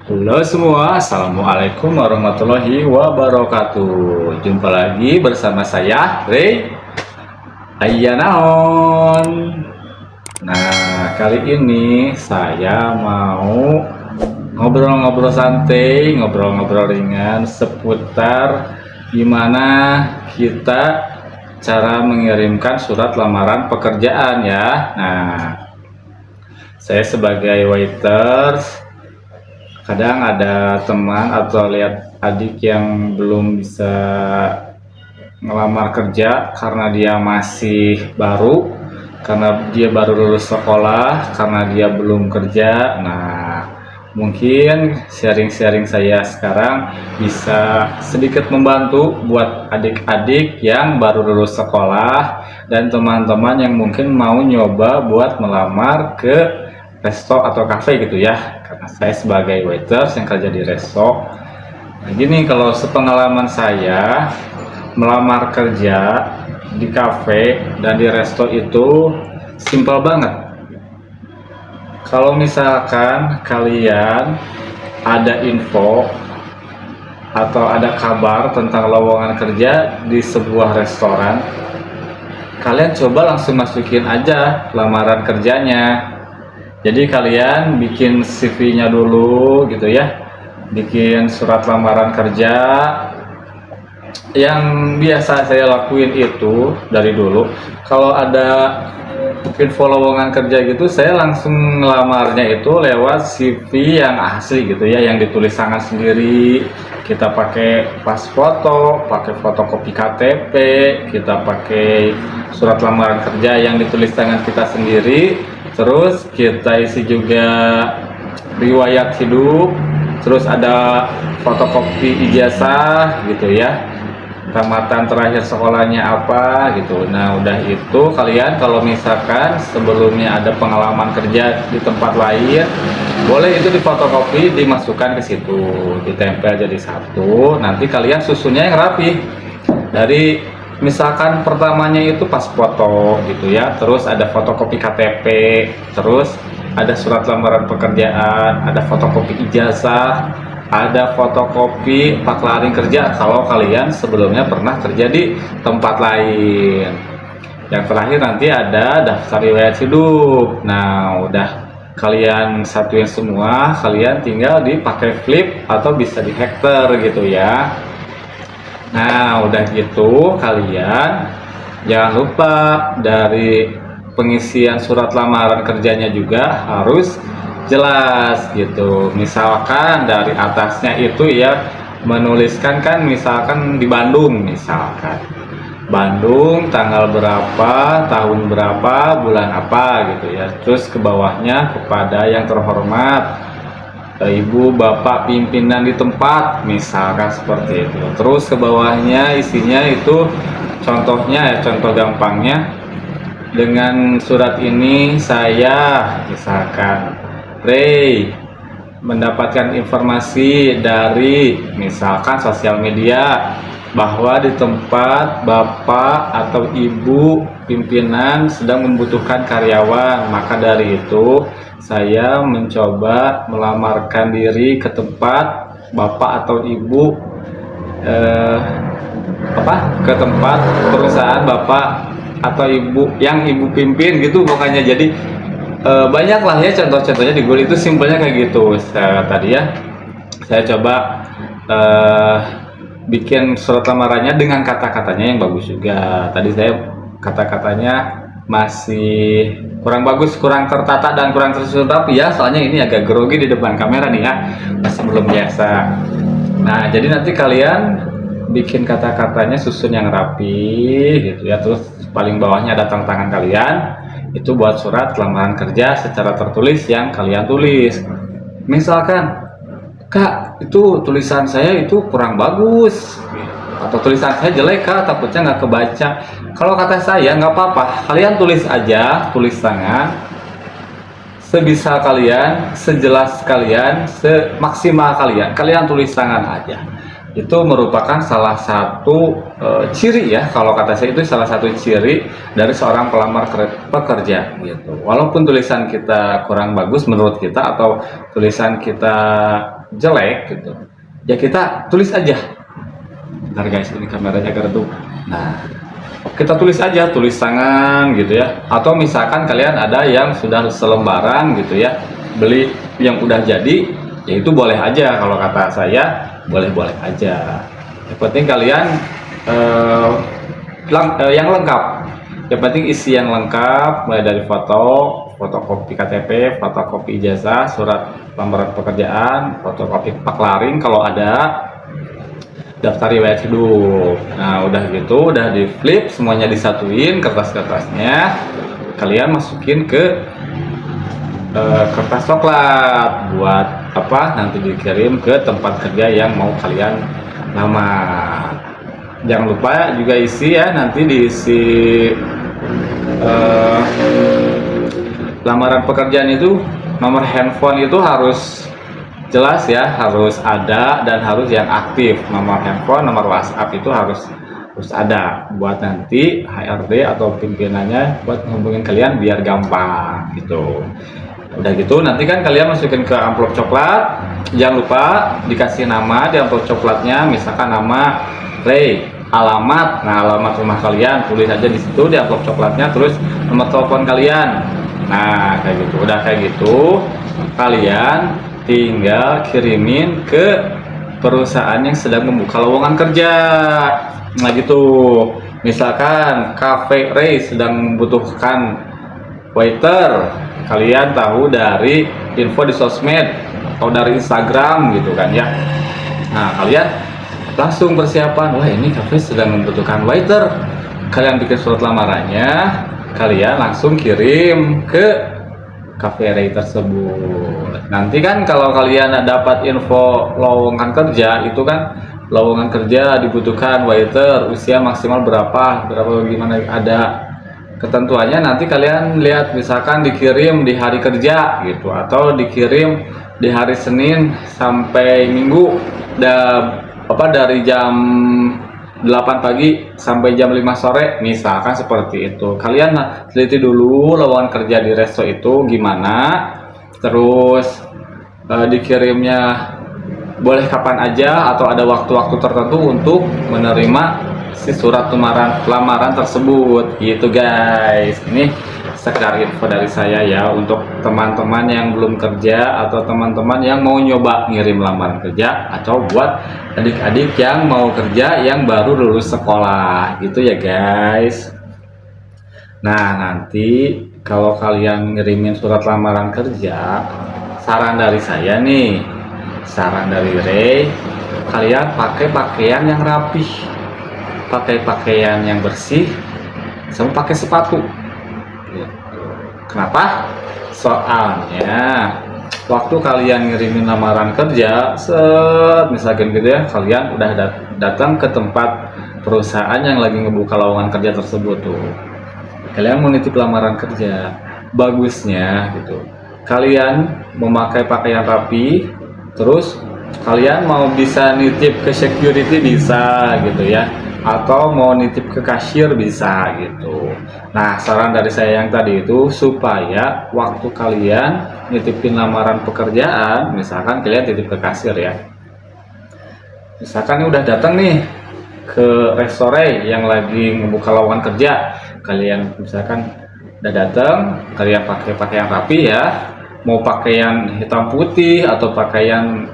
Halo semua, Assalamualaikum warahmatullahi wabarakatuh. Jumpa lagi bersama saya, Ray Ayanaon. Nah, kali ini saya mau ngobrol-ngobrol santai, ngobrol-ngobrol ringan seputar gimana kita cara mengirimkan surat lamaran pekerjaan ya. Nah, saya sebagai waiters, kadang ada teman atau lihat adik yang belum bisa ngelamar kerja karena dia masih baru, karena dia baru lulus sekolah, karena dia belum kerja. Nah, mungkin sharing-sharing saya sekarang bisa sedikit membantu buat adik-adik yang baru lulus sekolah dan teman-teman yang mungkin mau nyoba buat melamar ke resto atau cafe gitu ya, karena saya sebagai waiters yang kerja di resto. Nah, gini, kalau sepengalaman saya melamar kerja di cafe dan di resto itu simpel banget. Kalau misalkan kalian ada info atau ada kabar tentang lowongan kerja di sebuah restoran, kalian coba langsung masukin aja lamaran kerjanya. Jadi kalian bikin CV-nya dulu gitu ya, bikin surat lamaran kerja. Yang biasa saya lakuin itu dari dulu, kalau ada info lowongan kerja gitu, saya langsung ngelamarnya itu lewat CV yang asli gitu ya, yang ditulis tangan sendiri. Kita pakai pas foto, pakai fotokopi KTP, kita pakai surat lamaran kerja yang ditulis tangan kita sendiri. Terus kita isi juga riwayat hidup, terus ada fotokopi ijazah gitu ya, tamatan terakhir sekolahnya apa gitu. Nah, udah itu kalian kalau misalkan sebelumnya ada pengalaman kerja di tempat lain, boleh itu difotokopi, dimasukkan ke situ, ditempel jadi satu. Nanti kalian susunnya yang rapi. Dari misalkan pertamanya itu pas foto gitu ya, terus ada fotokopi KTP, terus ada surat lamaran pekerjaan, ada fotokopi ijazah, ada fotokopi paklaring kerja kalau kalian sebelumnya pernah kerja di tempat lain. Yang terakhir nanti ada daftar riwayat hidup. Nah, udah kalian satuin semua, kalian tinggal dipakai flip atau bisa di hektar gitu ya. Nah, udah gitu kalian jangan lupa dari pengisian surat lamaran kerjanya juga harus jelas gitu. Misalkan dari atasnya itu ya menuliskan, kan misalkan di Bandung, misalkan Bandung tanggal berapa, tahun berapa, bulan apa gitu ya. Terus ke bawahnya kepada yang terhormat Ibu Bapak pimpinan di tempat, misalkan seperti itu. Terus ke bawahnya isinya itu contohnya ya, contoh gampangnya, dengan surat ini saya misalkan Ray mendapatkan informasi dari misalkan sosial media bahwa di tempat Bapak atau Ibu pimpinan sedang membutuhkan karyawan, maka dari itu saya mencoba melamarkan diri ke tempat Bapak atau Ibu, ke tempat perusahaan Bapak atau Ibu yang Ibu pimpin gitu pokoknya. Jadi banyak lah ya contoh-contohnya di Google itu, simpelnya kayak gitu. Tadi ya saya coba bikin surat lamarannya dengan kata-katanya yang bagus juga. Tadi saya kata-katanya masih kurang bagus, kurang tertata dan kurang tersusun rapi ya, soalnya ini agak grogi di depan kamera nih ya, masih belum biasa. Nah, jadi nanti kalian bikin kata-katanya susun yang rapi gitu ya. Terus paling bawahnya ada tanda tangan kalian, itu buat surat lamaran kerja secara tertulis yang kalian tulis. Misalkan, Kak, itu tulisan saya itu kurang bagus, atau tulisan saya jelek Kak, takutnya nggak kebaca. Kalau kata saya nggak apa-apa, kalian tulis aja, tulis tangan sebisa kalian, sejelas kalian, semaksimal kalian, kalian tulis tangan aja. itu merupakan salah satu ciri ya, kalau kata saya itu salah satu ciri dari seorang pelamar pekerja gitu. Walaupun tulisan kita kurang bagus menurut kita atau tulisan kita jelek gitu, ya kita tulis aja. Bentar guys, ini kameranya agak redup. Nah, kita tulis aja, tulis tangan gitu ya. Atau misalkan kalian ada yang sudah selembaran gitu ya, beli yang udah jadi, ya itu boleh aja. Kalau kata saya boleh-boleh aja. Yang penting kalian yang lengkap. Yang penting isi yang lengkap, mulai dari fotokopi KTP, fotokopi ijazah, surat lamaran pekerjaan, fotokopi paklaring kalau ada, daftar riwayat hidup. Nah udah gitu, udah di flip, semuanya disatuin kertas-kertasnya, kalian masukin ke kertas coklat buat apa, nanti dikirim ke tempat kerja yang mau kalian lamar. Jangan lupa juga isi ya, nanti diisi lamaran pekerjaan itu nomor handphone itu harus jelas ya, harus ada dan harus yang aktif. Nomor handphone, nomor WhatsApp itu harus ada buat nanti HRD atau pimpinannya buat ngubungin kalian biar gampang gitu. Udah gitu nanti kan kalian masukin ke amplop coklat, jangan lupa dikasih nama di amplop coklatnya, misalkan nama Ray, alamat, nah alamat rumah kalian tulis aja di situ di amplop coklatnya, terus nomor telepon kalian. Nah kayak gitu, udah kayak gitu kalian tinggal kirimin ke perusahaan yang sedang membuka lowongan kerja. Nah gitu, misalkan Cafe Ray sedang membutuhkan waiter, kalian tahu dari info di sosmed atau dari Instagram gitu kan ya. Nah kalian langsung persiapan, wah ini cafe sedang membutuhkan waiter, kalian bikin surat lamarannya, kalian langsung kirim ke cafe Ray tersebut. Nanti kan kalau kalian dapat info lowongan kerja itu kan, lowongan kerja dibutuhkan waiter, usia maksimal berapa gimana, ada ketentuannya. Nanti kalian lihat, misalkan dikirim di hari kerja gitu, atau dikirim di hari Senin sampai Minggu, dari jam 8 pagi sampai jam 5 sore misalkan seperti itu. Kalian teliti dulu lowongan kerja di resto itu gimana, terus dikirimnya boleh kapan aja atau ada waktu-waktu tertentu untuk menerima si surat lamaran tersebut gitu guys. Ini sekedar info dari saya ya, untuk teman-teman yang belum kerja atau teman-teman yang mau nyoba ngirim lamaran kerja, atau buat adik-adik yang mau kerja yang baru lulus sekolah gitu ya guys. Nah nanti kalau kalian ngirimin surat lamaran kerja, saran dari saya nih, saran dari Ray, kalian pakai pakaian yang rapih, pakai pakaian yang bersih, sama pakai sepatu. Kenapa? Soalnya waktu kalian ngirimin lamaran kerja, misalkan gitu ya, kalian udah datang ke tempat perusahaan yang lagi ngebuka lowongan kerja tersebut tuh, kalian mau nitip lamaran kerja, bagusnya gitu kalian memakai pakaian rapi, terus kalian mau bisa nitip ke security bisa gitu ya, atau mau nitip ke kasir bisa gitu. Nah saran dari saya yang tadi itu, supaya waktu kalian nitipin lamaran pekerjaan, misalkan kalian titip ke kasir ya, misalkan ini udah datang nih ke restoran yang lagi membuka lowongan kerja, kalian misalkan udah datang, kalian pakai pakaian rapi ya, mau pakaian hitam putih atau pakaian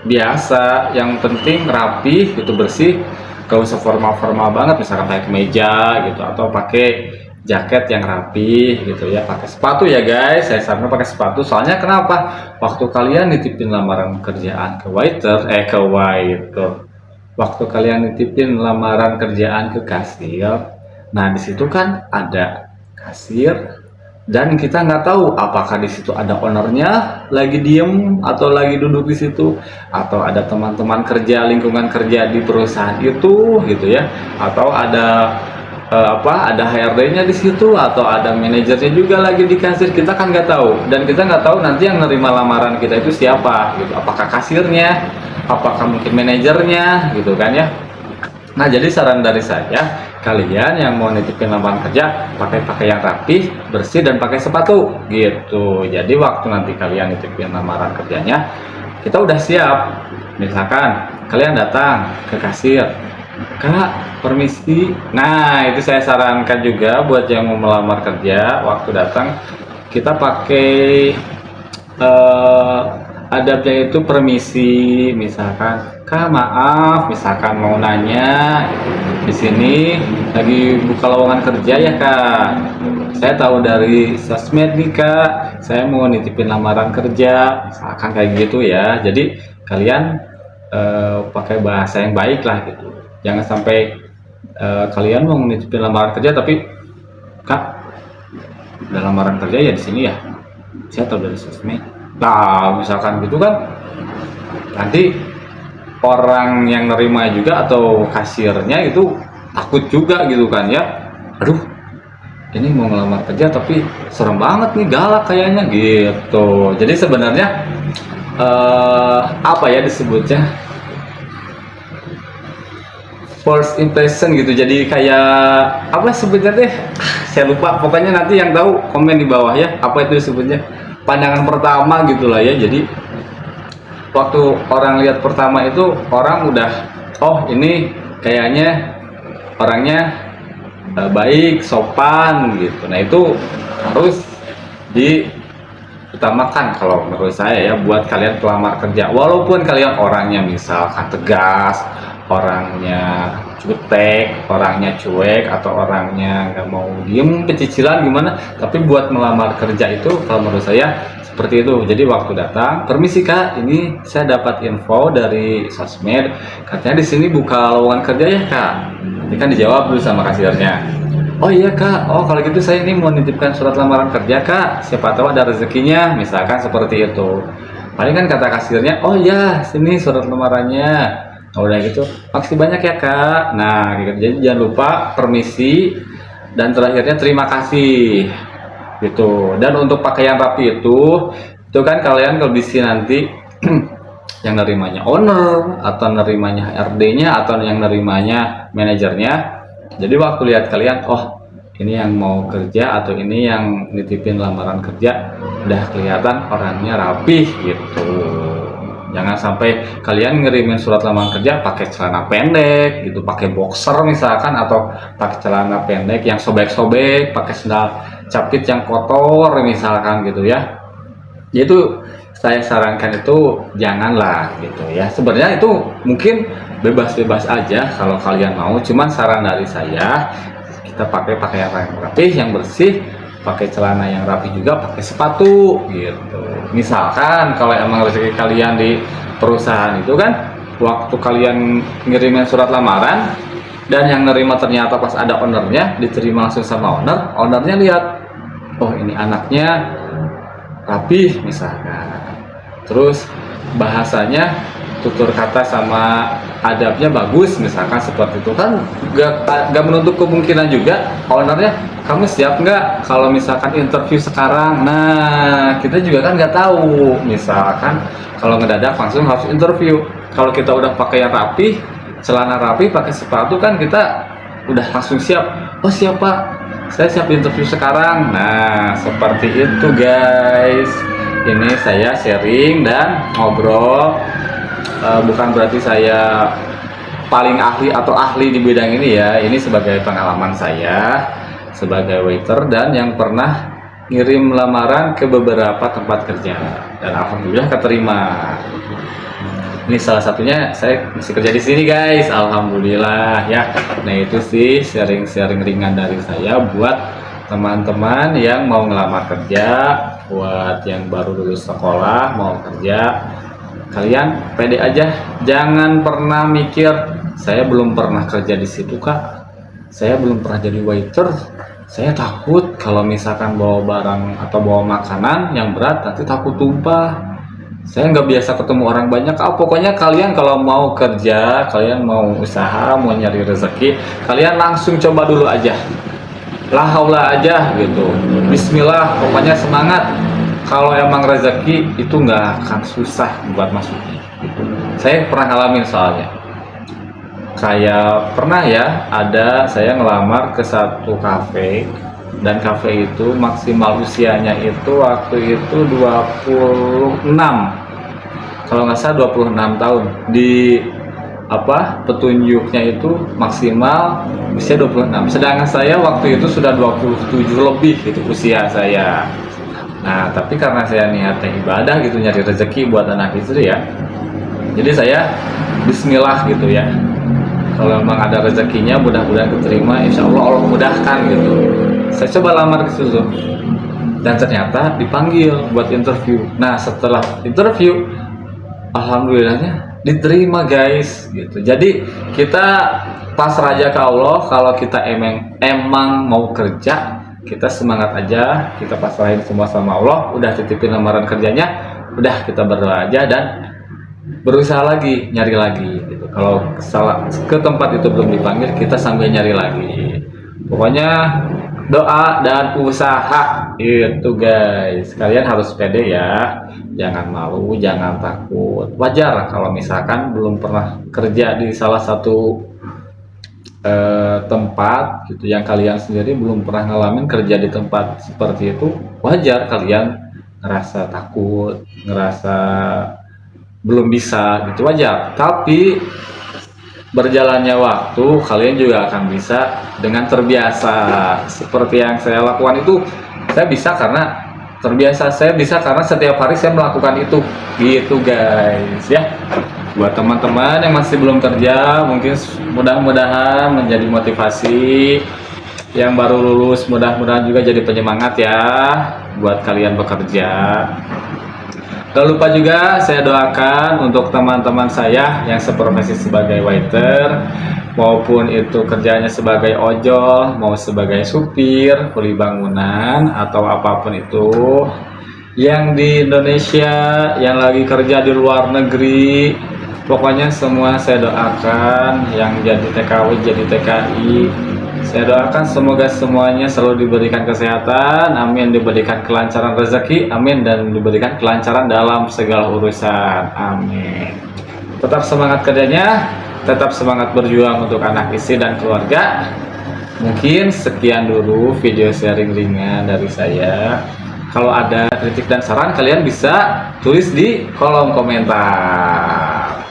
biasa, yang penting rapi gitu, bersih, gak usah formal-formal banget, misalkan pakai kemeja gitu, atau pakai jaket yang rapi gitu ya, pakai sepatu ya guys, saya saranin pakai sepatu. Soalnya kenapa, waktu kalian nitipin lamaran kerjaan ke waktu kalian nitipin lamaran kerjaan ke kasir, nah disitu kan ada kasir, dan kita nggak tahu apakah di situ ada ownernya lagi diem atau lagi duduk di situ, atau ada teman-teman kerja, lingkungan kerja di perusahaan itu gitu ya, atau ada ada HRD-nya di situ atau ada manajernya juga lagi di kasir, kita kan nggak tahu, dan kita nggak tahu nanti yang nerima lamaran kita itu siapa gitu, apakah kasirnya, apakah mungkin manajernya gitu kan ya. Nah, jadi saran dari saya, kalian yang mau nitipin lamaran kerja, pakai pakaian rapi, bersih, dan pakai sepatu gitu. Jadi waktu nanti kalian nitipin lamaran kerjanya, kita udah siap. Misalkan kalian datang ke kasir, Kak, permisi. Nah, itu saya sarankan juga buat yang mau melamar kerja, waktu datang kita pakai adabnya itu permisi, misalkan Kak maaf, misalkan mau nanya di sini lagi buka lowongan kerja ya Kak, saya tahu dari sosmed nih Kak, saya mau nitipin lamaran kerja, misalkan kayak gitu ya. Jadi kalian pakai bahasa yang baik lah gitu, jangan sampai kalian mau nitipin lamaran kerja tapi Kak, ada lamaran kerja ya di sini ya, saya tahu dari sosmed. Nah, misalkan gitu kan, nanti orang yang nerima juga atau kasirnya itu takut juga gitu kan ya. Aduh, ini mau ngelamar kerja tapi serem banget nih, galak kayaknya gitu. Jadi sebenarnya apa ya disebutnya, first impression gitu. Jadi kayak apa sebetulnya deh, saya lupa. Pokoknya nanti yang tahu komen di bawah ya, apa itu disebutnya, pandangan pertama gitulah ya. Jadi waktu orang lihat pertama itu, orang udah, oh ini kayaknya orangnya baik, sopan gitu. Nah itu harus diutamakan kalau menurut saya ya, buat kalian pelamar kerja. Walaupun kalian orangnya misalkan tegas, orangnya jutek, orangnya cuek, atau orangnya nggak mau diem, pecicilan gimana, tapi buat melamar kerja itu kalau menurut saya seperti itu. Jadi waktu datang, permisi Kak, ini saya dapat info dari sosmed, katanya di sini buka lowongan kerja ya Kak. Ini kan dijawab dulu sama kasirnya. Oh iya Kak, oh kalau gitu saya ini mau nitipkan surat lamaran kerja Kak, siapa tahu ada rezekinya, misalkan seperti itu. Paling kan kata kasirnya, oh ya sini surat lamarannya. Oh, udah gitu, makasih banyak ya Kak. Nah gitu. Jadi jangan lupa permisi, dan terakhirnya terima kasih gitu. Dan untuk pakaian rapi itu kan kalian kalau di sini nanti yang nerimanya owner atau nerimanya HRD-nya atau yang nerimanya manajernya. Jadi waktu lihat kalian, oh ini yang mau kerja atau ini yang nitipin lamaran kerja, udah kelihatan orangnya rapih gitu. Jangan sampai kalian ngirimin surat lamaran kerja pakai celana pendek gitu, pakai boxer misalkan, atau pakai celana pendek yang sobek-sobek, pakai sandal capit yang kotor misalkan gitu ya. Itu saya sarankan itu janganlah gitu ya. Sebenarnya itu mungkin bebas-bebas aja kalau kalian mau, cuman saran dari saya, kita pakai pakaian yang rapi, yang bersih, pakai celana yang rapi juga, pakai sepatu gitu. Misalkan kalau emang rezeki kalian di perusahaan itu kan, waktu kalian ngirimin surat lamaran dan yang nerima ternyata pas ada ownernya, diterima langsung sama ownernya lihat, oh ini anaknya rapi misalkan, terus bahasanya, tutur kata sama adabnya bagus misalkan, seperti itu kan gak menutup kemungkinan juga ownernya, kamu siap nggak kalau misalkan interview sekarang. Nah kita juga kan nggak tahu, misalkan kalau ngedadak langsung harus interview, kalau kita udah pakai yang rapi, celana rapi, pakai sepatu, kan kita udah langsung siap, oh siapa, saya siap interview sekarang. Nah seperti itu guys, ini saya sharing dan ngobrol, bukan berarti saya paling ahli atau ahli di bidang ini ya. Ini sebagai pengalaman saya sebagai waiter dan yang pernah ngirim lamaran ke beberapa tempat kerja dan alhamdulillah keterima. Ini salah satunya, saya masih kerja di sini guys, alhamdulillah ya. Nah itu sih sharing-sharing ringan dari saya buat teman-teman yang mau ngelamar kerja, buat yang baru lulus sekolah mau kerja. Kalian pede aja, jangan pernah mikir saya belum pernah kerja di situ Kak, saya belum pernah jadi waiter, saya takut kalau misalkan bawa barang atau bawa makanan yang berat nanti takut tumpah. Saya nggak biasa ketemu orang banyak. Pokoknya kalian kalau mau kerja, kalian mau usaha, mau nyari rezeki, kalian langsung coba dulu aja. La haula aja gitu. Bismillah, pokoknya semangat. Kalau emang rezeki itu nggak akan susah buat masuknya. Gitu. Saya pernah ngalamin soalnya. Kayak pernah ya, ada saya ngelamar ke satu kafe, dan kafe itu maksimal usianya itu waktu itu 26, kalau nggak salah 26 tahun. Di petunjuknya itu maksimal usia 26, sedangkan saya waktu itu sudah 27 lebih gitu usia saya. Nah, tapi karena saya niatnya ibadah gitu, nyari rezeki buat anak istri ya, jadi saya bismillah gitu ya, kalau memang ada rezekinya mudah-mudahan keterima, insya Allah Allah mudahkan gitu. Saya coba lamar ke situ dan ternyata dipanggil buat interview. Nah, setelah interview alhamdulillahnya diterima guys gitu. Jadi kita pasrah aja ke Allah. Kalau kita emang mau kerja, kita semangat aja, kita pasrahin semua sama Allah. Udah titipin lamaran kerjanya, udah kita berdoa aja dan berusaha lagi, nyari lagi gitu. Kalau salah ke tempat itu belum dipanggil, kita sambil nyari lagi. Pokoknya doa dan usaha itu guys. Kalian harus pede ya, jangan malu, jangan takut. Wajar kalau misalkan belum pernah kerja di salah satu tempat gitu, yang kalian sendiri belum pernah ngalamin kerja di tempat seperti itu. Wajar kalian ngerasa takut, ngerasa belum bisa gitu, wajar. Tapi berjalannya waktu kalian juga akan bisa dengan terbiasa. Seperti yang saya lakukan itu, saya bisa karena terbiasa. Saya bisa karena setiap hari saya melakukan itu gitu guys ya. Buat teman-teman yang masih belum kerja, mungkin mudah-mudahan menjadi motivasi. Yang baru lulus mudah-mudahan juga jadi penyemangat ya buat kalian bekerja. Gak lupa juga saya doakan untuk teman-teman saya yang seprofesi sebagai waiter, maupun itu kerjanya sebagai ojol, mau sebagai supir, kuli bangunan, atau apapun itu, yang di Indonesia, yang lagi kerja di luar negeri, pokoknya semua saya doakan, yang jadi TKW, jadi TKI, saya doakan semoga semuanya selalu diberikan kesehatan, amin, diberikan kelancaran rezeki, amin, dan diberikan kelancaran dalam segala urusan, amin. Tetap semangat kerjanya, tetap semangat berjuang untuk anak istri dan keluarga. Mungkin sekian dulu video sharing ringan dari saya. Kalau ada kritik dan saran, kalian bisa tulis di kolom komentar.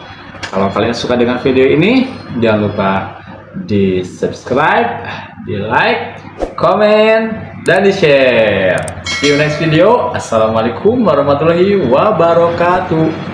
Kalau kalian suka dengan video ini, jangan lupa di subscribe, di like, komen, dan di share. See you next video. Assalamualaikum warahmatullahi wabarakatuh.